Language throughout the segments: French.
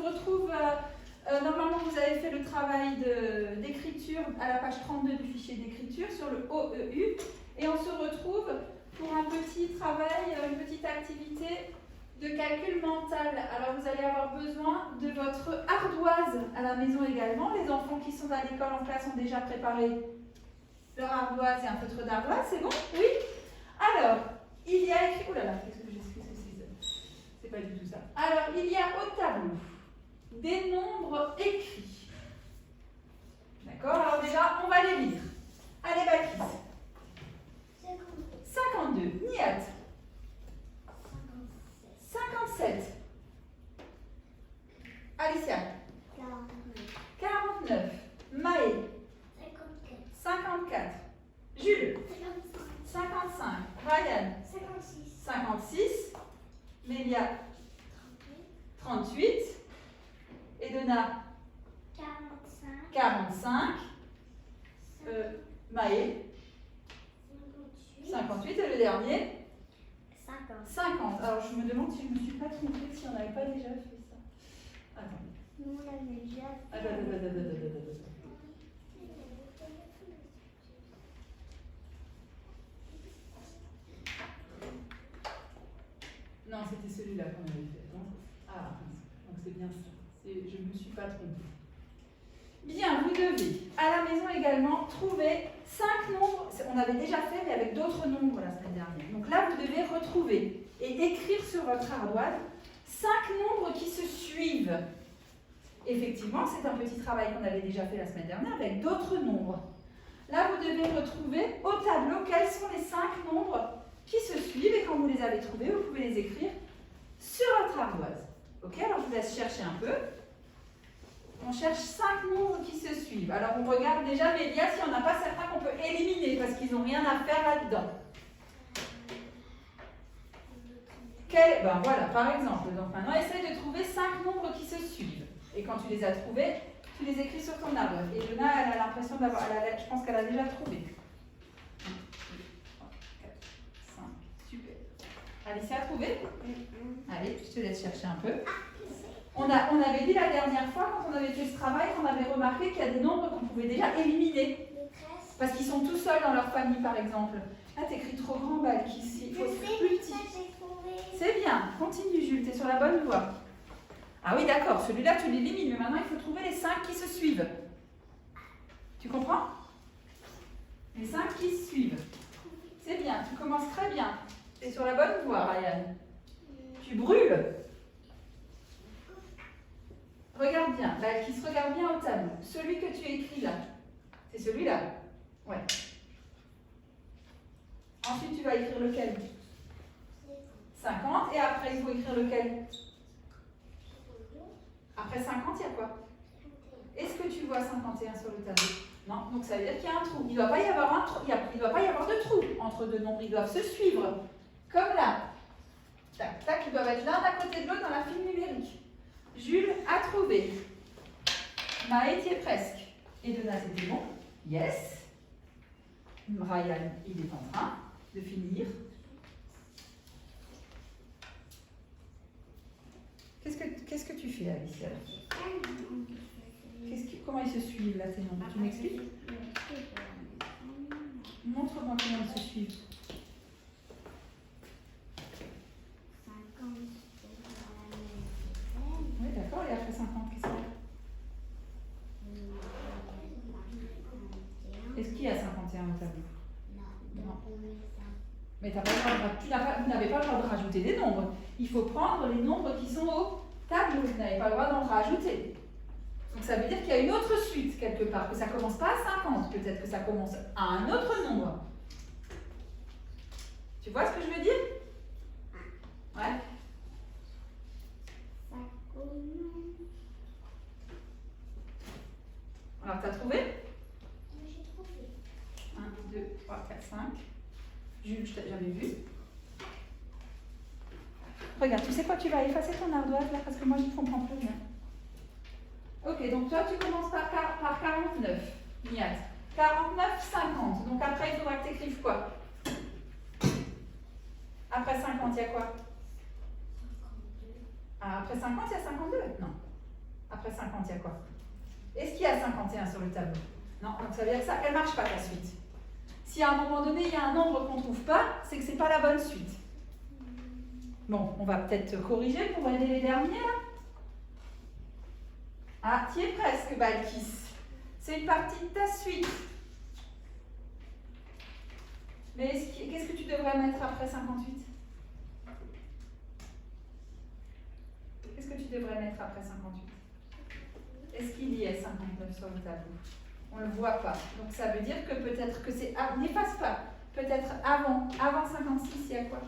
retrouve, normalement vous avez fait le travail d'écriture à la page 32 du fichier d'écriture sur le OEU. Et on se retrouve pour un petit travail, une petite activité de calcul mental. Alors vous allez avoir besoin de votre ardoise à la maison également. Les enfants qui sont à l'école en classe ont déjà préparé leur ardoise et un feutre d'ardoise, c'est bon? Oui? Alors, il y a écrit... Oh là là, qu'est-ce que c'est pas du tout ça. Alors, il y a au tableau des nombres écrits. D'accord? Alors déjà, on va les lire. Allez, Bakis. 52. Nihat. 57. Alicia. 49. Maë. 54. Jules. 55. Ryan. 56. Mélia. 38. Edona. 45. Maë. 58. Et le dernier 50. Alors je me demande si je ne me suis pas trompée, si on n'avait pas déjà fait ça. Attends. Nous, on l'avait déjà fait. Non, c'était celui-là qu'on avait fait. Non? Ah, donc c'est bien ça. Je ne me suis pas trompée. Bien, vous devez, à la maison également, trouver 5 nombres. On avait déjà fait, mais avec d'autres nombres la semaine dernière. Donc là, vous devez retrouver et écrire sur votre ardoise 5 nombres qui se suivent. Effectivement, c'est un petit travail qu'on avait déjà fait la semaine dernière avec d'autres nombres. Là, vous devez retrouver au tableau quels sont les 5 nombres qui se suivent. Et quand vous les avez trouvés, vous pouvez les écrire sur votre ardoise. Ok, alors je vous laisse chercher un peu. On cherche 5 nombres qui se suivent. Alors on regarde déjà, Mélia, s'il n'y en a pas certains qu'on peut éliminer parce qu'ils n'ont rien à faire là-dedans. Ben voilà, par exemple. Donc maintenant, essaye de trouver 5 nombres qui se suivent. Et quand tu les as trouvés, tu les écris sur ton ardoise. Et Lena, elle a l'impression d'avoir, je pense qu'elle a déjà trouvé. 1, 2, 3, 4, 5. Super. Alicia a trouvé? Allez, je te laisse chercher un peu. On avait dit la dernière fois, quand on avait fait ce travail, qu'on avait remarqué qu'il y a des nombres qu'on pouvait déjà éliminer. Parce qu'ils sont tout seuls dans leur famille, par exemple. Là, t'écris trop grand, Balkis. Il faut faire plus petit. C'est bien. Continue, Jules. Tu es sur la bonne voie. Ah oui, d'accord. Celui-là, tu l'élimines. Mais maintenant, il faut trouver les 5 qui se suivent. Tu comprends? Les 5 qui se suivent. C'est bien. Tu commences très bien. Tu es sur la bonne voie, Ryan. Tu brûles. Regarde bien, qui se regarde bien au tableau. Celui que tu écris là, c'est celui-là. Ouais. Ensuite, tu vas écrire lequel? 50. Et après, il faut écrire lequel? Après 50, il y a quoi? Est-ce que tu vois 51 sur le tableau? Non. Donc, ça veut dire qu'il y a un trou. Il ne doit pas y avoir un trou. Il ne doit pas y avoir de trou entre deux nombres. Ils doivent se suivre. Comme là. Tac, tac. Ils doivent être l'un à côté de l'autre dans la file numérique. Jules a trouvé. Maë, tu es presque. Edona, c'était bon. Yes. Ryan, il est en train de finir. Qu'est-ce que tu fais, Alicia? Comment ils se suivent là, tes nombres? Tu m'expliques? Montre-moi comment ils se suivent. 50. Oui, d'accord. Et après 50, qu'est-ce qu'il y a? Est-ce qu'il y a 51 au tableau? Non. Mais vous n'avez pas le droit de rajouter des nombres. Il faut prendre les nombres qui sont au tableau. Vous n'avez pas le droit d'en rajouter. Donc ça veut dire qu'il y a une autre suite quelque part, que ça ne commence pas à 50, peut-être que ça commence à un autre nombre. Tu vois ce que je veux dire? Ouais. Alors, tu as trouvé? J'ai trouvé. 1, 2, 3, 4, 5. Jules, je t'ai jamais vu. Regarde, tu sais quoi? Tu vas effacer ton ardoise là parce que moi je ne comprends plus rien. Ok, donc toi tu commences par 49, Nihat. 49, 50. Donc après il faudra que tu écrives quoi? Après 50, il y a quoi? 52. Ah, après 50, il y a 52? Non. Après 50, il y a quoi? Est-ce qu'il y a 51 sur le tableau? Non, donc ça veut dire que ça, elle ne marche pas ta suite. Si à un moment donné, il y a un nombre qu'on ne trouve pas, c'est que ce n'est pas la bonne suite. Bon, on va peut-être corriger pour aider les derniers, là. Ah, tu y es presque, Balkis. C'est une partie de ta suite. Mais qu'est-ce que tu devrais mettre après 58? Qu'est-ce que tu devrais mettre après 58? Est-ce qu'il y est 59 sur le tableau? On ne le voit pas. Donc ça veut dire que peut-être que c'est... Ah, n'efface pas. Peut-être avant 56, il y a quoi?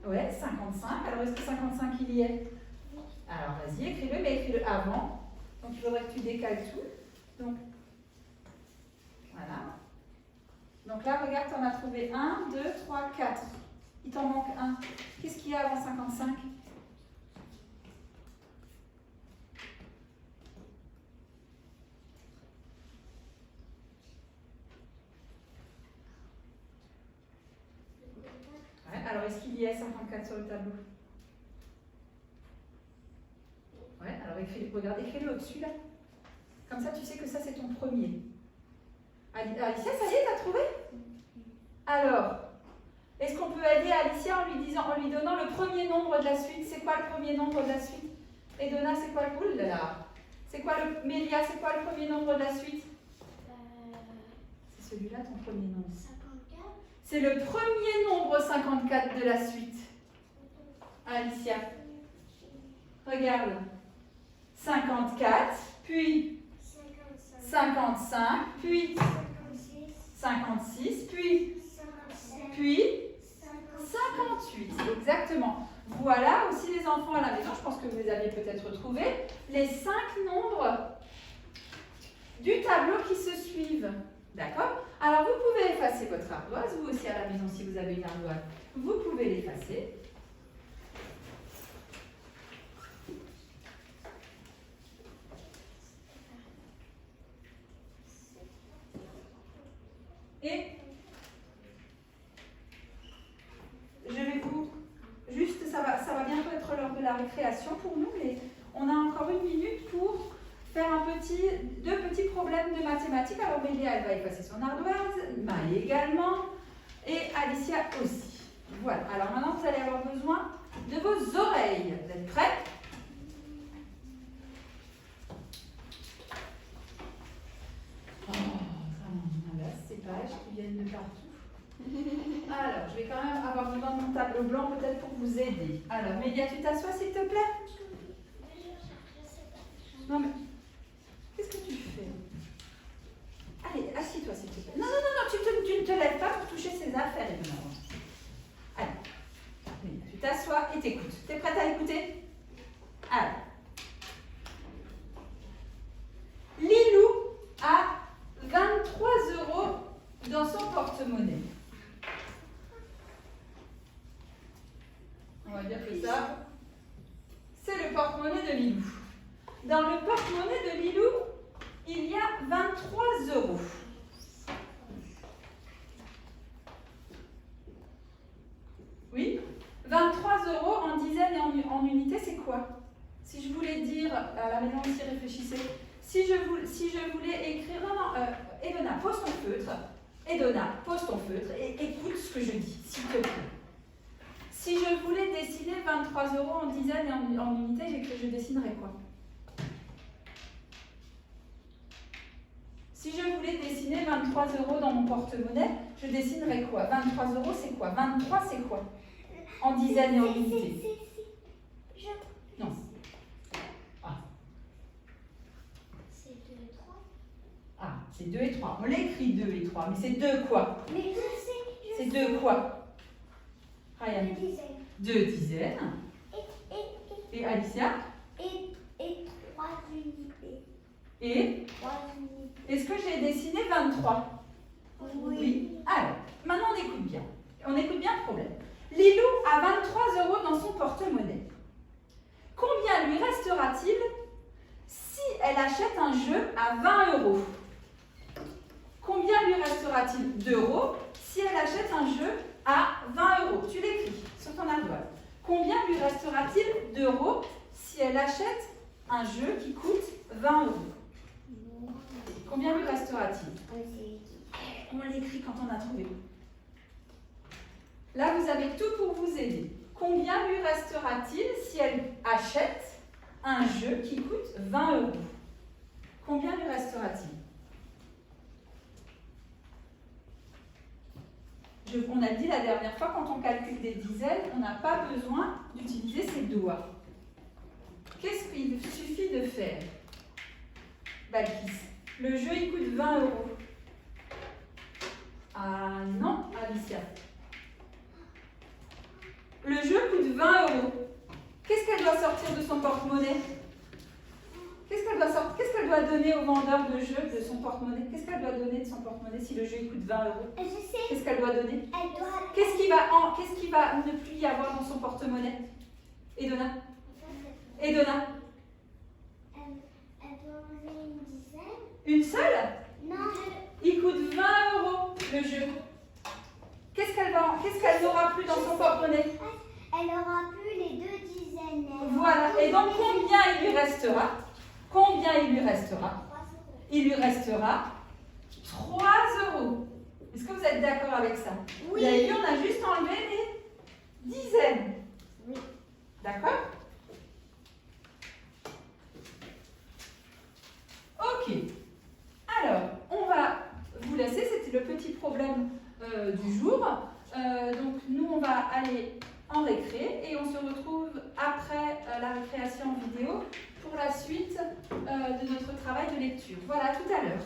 Ouais, 55. Alors est-ce que 55 il y est? Alors vas-y, écris-le, mais écris-le avant. Donc il faudrait que tu décales tout. Donc, voilà. Donc là, regarde, tu en as trouvé 1, 2, 3, 4. Il t'en manque un. Qu'est-ce qu'il y a avant 55? Ouais, alors est-ce qu'il y a 54 sur le tableau? Ouais, alors regarde, écris-le au-dessus là. Comme ça, tu sais que ça, c'est ton premier. Alicia, ça y est, t'as trouvé? Alors, est-ce qu'on peut aider Alicia en lui donnant le premier nombre de la suite? C'est quoi le premier nombre de la suite? Et Donna, c'est quoi le poule là? C'est quoi le... Mélia, c'est quoi le premier nombre de la suite? C'est celui-là, ton premier nombre. 54. C'est le premier nombre 54 de la suite. Alicia, regarde. 54, puis 55, puis 56, puis 58. Exactement. Voilà aussi les enfants à la maison, je pense que vous les aviez peut-être retrouvés, les 5 nombres du tableau qui se suivent. D'accord? Alors vous pouvez effacer votre ardoise, vous aussi à la maison si vous avez une ardoise, vous pouvez l'effacer. Et je vais vous... Juste, ça va bientôt être l'heure de la récréation pour nous, mais on a encore une minute pour faire deux petits problèmes de mathématiques. Alors Mélia, elle va effacer son ardoise, Maë également, et Alicia aussi. Voilà, alors maintenant vous allez avoir besoin de vos oreilles. Vous êtes prêts? Ces pages qui viennent de partout. Alors, je vais quand même avoir besoin de mon tableau blanc peut-être pour vous aider. Alors, Mélia, tu t'assois s'il te plaît? Non mais, qu'est-ce que tu fais? Allez, assis-toi s'il te plaît. Non, tu ne te lèves pas pour toucher ses affaires, évidemment. Allez, Mélia, tu t'assois et t'écoutes. T'es prête à écouter? Allez. Lilou a 23 € dans son porte-monnaie. On va dire que ça, c'est le porte-monnaie de Lilou. Dans le porte-monnaie de Lilou, il y a 23 €. Oui? 23 € en dizaines et en unités, c'est quoi? Si je voulais dire, à la maison aussi réfléchissez, si je voulais écrire, Edona, pose ton feutre. Edona, pose ton feutre et écoute ce que je dis, s'il te plaît. Si je voulais dessiner 23 € en dizaines et en unités, je dessinerais quoi? Si je voulais dessiner 23 € dans mon porte-monnaie, je dessinerais quoi? 23 € c'est quoi? 23 c'est quoi? En dizaines et en unités. Non. Ah, c'est 2 et 3. On l'écrit 2 et 3, mais c'est 2 quoi? C'est 2 quoi? Ryan. 2 dizaines. Et Alicia? Et 3 unités. Et? 3 unités. Est-ce que j'ai dessiné 23? Oui. Alors, maintenant on écoute bien. On écoute bien le problème. Lilou a 23 € dans son porte-monnaie. Combien lui restera-t-il si elle achète un jeu à 20 €? Combien lui restera-t-il d'euros si elle achète un jeu à 20 €. Tu l'écris sur ton ardoise. Combien lui restera-t-il d'euros si elle achète un jeu qui coûte 20 €? Combien lui restera-t-il? On l'écrit quand on a trouvé. Là, vous avez tout pour vous aider. Combien lui restera-t-il si elle achète un jeu qui coûte 20 €? Combien lui restera-t-il? On a dit la dernière fois, quand on calcule des dizaines, on n'a pas besoin d'utiliser ses doigts. Qu'est-ce qu'il suffit de faire, Balkis? Le jeu, il coûte 20 €. Ah non, Alicia. Le jeu coûte 20 €. Qu'est-ce qu'elle doit sortir de son porte-monnaie? Qu'est-ce qu'elle doit donner au vendeur de jeux de son porte-monnaie? Qu'est-ce qu'elle doit donner de son porte-monnaie si le jeu il coûte 20 €? Je sais. Qu'est-ce qu'elle doit donner? Elle doit. Qu'est-ce qui va ne plus y avoir dans son porte-monnaie? Edona? Edona? Elle doit donner une dizaine. Une seule? Non. Il coûte 20 € le jeu. Qu'est-ce qu'elle n'aura plus dans son porte-monnaie? Elle aura plus les 2 dizaines. Voilà. Et donc combien il lui restera? Combien il lui restera? Il lui restera 3 €. Est-ce que vous êtes d'accord avec ça? Oui. Vous avez vu, on a juste enlevé les dizaines. Oui. D'accord? Ok. Alors, on va vous laisser. C'était le petit problème du jour. Donc, nous, on va aller en récré et on se retrouve après la récréation en vidéo pour la suite de notre travail de lecture. Voilà, à tout à l'heure.